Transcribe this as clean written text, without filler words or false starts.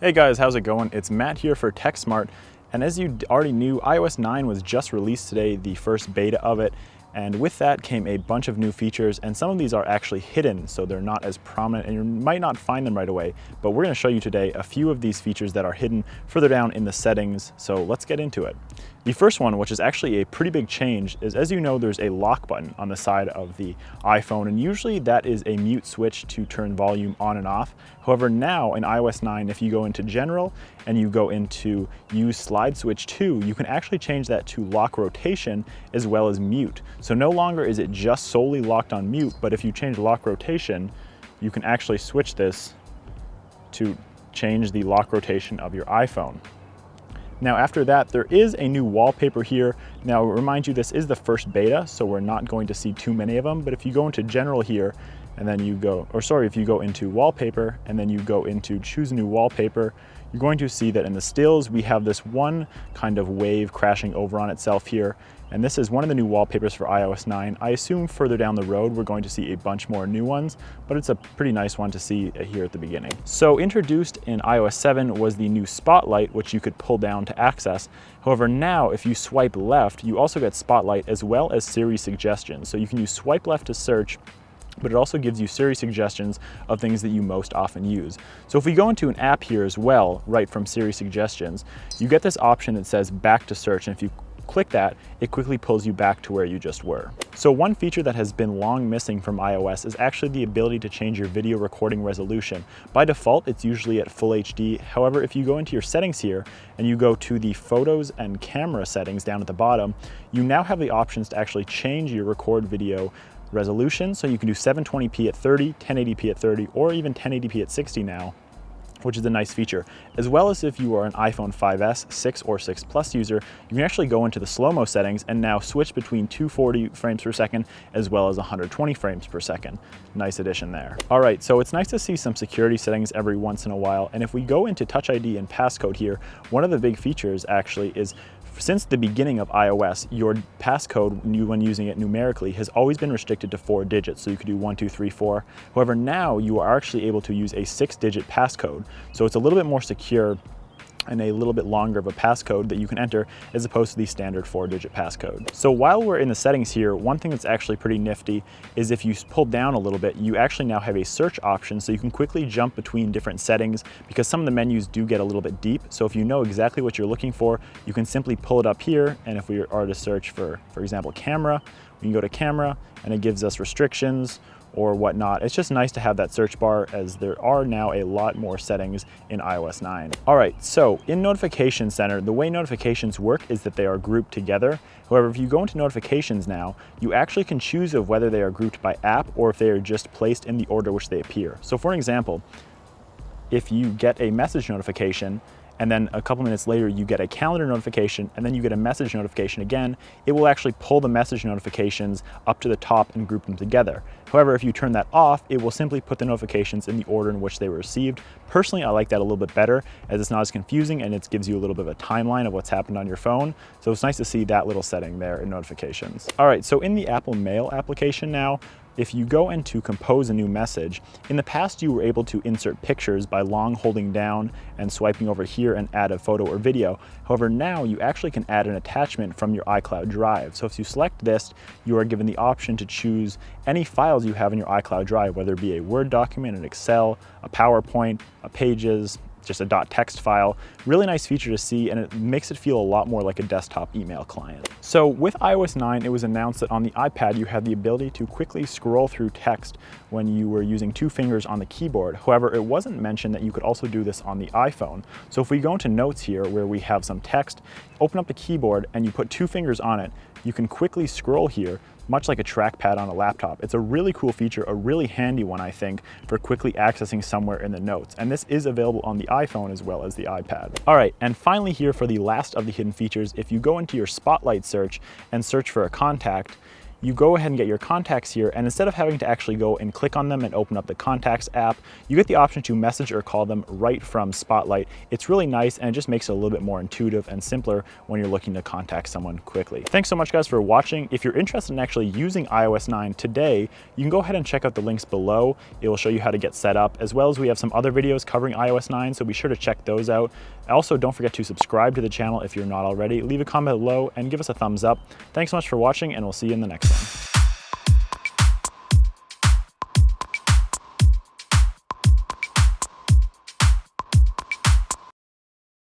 Hey guys, how's it going? It's Matt here for TechSmart, and as you already knew, iOS 9 was just released today, the first beta of it, and with that came a bunch of new features, and some of these are actually hidden, so they're not as prominent, and you might not find them right away, but we're going to show you today a few of these features that are hidden further down in the settings, so let's get into it. The first one, which is actually a pretty big change, is as you know, there's a lock button on the side of the iPhone, and usually that is a mute switch to turn volume on and off. However, now in iOS 9, if you go into General and you go into Use Slide Switch 2, you can actually change that to lock rotation as well as mute. So no longer is it just solely locked on mute, but if you change lock rotation, you can actually switch this to change the lock rotation of your iPhone. Now after that, there is a new wallpaper here. Now remind you, this is the first beta, so we're not going to see too many of them, but if you go into General here, and then you go, if you go into Wallpaper, and then you go into Choose New Wallpaper, you're going to see that in the stills, we have this one kind of wave crashing over on itself here, and this is one of the new wallpapers for iOS 9. I assume further down the road, we're going to see a bunch more new ones, but it's a pretty nice one to see here at the beginning. So introduced in iOS 7 was the new Spotlight, which you could pull down to access. However, now if you swipe left, you also get Spotlight as well as Siri suggestions. So you can use swipe left to search, but it also gives you Siri suggestions of things that you most often use. So if we go into an app here as well, right from Siri suggestions, you get this option that says back to search, and if you click that, it quickly pulls you back to where you just were. So one feature that has been long missing from iOS is actually the ability to change your video recording resolution. By default, it's usually at full HD. However, if you go into your settings here and you go to the photos and camera settings down at the bottom, you now have the options to actually change your record video resolution. So you can do 720p at 30, 1080p at 30, or even 1080p at 60 now, which is a nice feature. As well as if you are an iPhone 5S, 6, or 6 Plus user, you can actually go into the slow-mo settings and now switch between 240 frames per second as well as 120 frames per second. Nice addition there. All right, so it's nice to see some security settings every once in a while. And if we go into Touch ID and passcode here, one of the big features actually is since the beginning of iOS, your passcode, when using it numerically, has always been restricted to 4 digits. So you could do 1, 2, 3, 4. However, now you are actually able to use a 6-digit passcode. So it's a little bit more secure and a little bit longer of a passcode that you can enter as opposed to the standard 4-digit passcode. So while we're in the settings here, one thing that's actually pretty nifty is if you pull down a little bit, you actually now have a search option, so you can quickly jump between different settings because some of the menus do get a little bit deep. So if you know exactly what you're looking for, you can simply pull it up here, and if we are to search for example, camera, we can go to camera and it gives us restrictions or whatnot. It's just nice to have that search bar as there are now a lot more settings in iOS 9. All right, so in Notification Center, the way notifications work is that they are grouped together. However, if you go into notifications now, you actually can choose of whether they are grouped by app or if they are just placed in the order which they appear. So for example, if you get a message notification, and then a couple minutes later you get a calendar notification, and then you get a message notification again, it will actually pull the message notifications up to the top and group them together. However, if you turn that off, it will simply put the notifications in the order in which they were received. Personally, I like that a little bit better as it's not as confusing and it gives you a little bit of a timeline of what's happened on your phone. So it's nice to see that little setting there in notifications. All right, so in the Apple Mail application now, if you go into compose a new message, in the past you were able to insert pictures by long holding down and swiping over here and add a photo or video. However, now you actually can add an attachment from your iCloud Drive. So if you select this, you are given the option to choose any files you have in your iCloud Drive, whether it be a Word document, an Excel, a PowerPoint, a Pages, just a .text file. Really nice feature to see, and it makes it feel a lot more like a desktop email client. So with iOS 9, it was announced that on the iPad, you had the ability to quickly scroll through text when you were using 2 fingers on the keyboard. However, it wasn't mentioned that you could also do this on the iPhone. So if we go into Notes here, where we have some text, open up the keyboard and you put 2 fingers on it, you can quickly scroll here, much like a trackpad on a laptop. It's a really cool feature, a really handy one, I think, for quickly accessing somewhere in the notes. And this is available on the iPhone as well as the iPad. All right, and finally here for the last of the hidden features, if you go into your Spotlight search and search for a contact, you go ahead and get your contacts here, and instead of having to actually go and click on them and open up the Contacts app, you get the option to message or call them right from Spotlight. It's really nice, and it just makes it a little bit more intuitive and simpler when you're looking to contact someone quickly. Thanks so much, guys, for watching. If you're interested in actually using iOS 9 today, you can go ahead and check out the links below. It will show you how to get set up, as well as we have some other videos covering iOS 9, so be sure to check those out. Also, don't forget to subscribe to the channel if you're not already. Leave a comment below and give us a thumbs up. Thanks so much for watching, and we'll see you in the next one.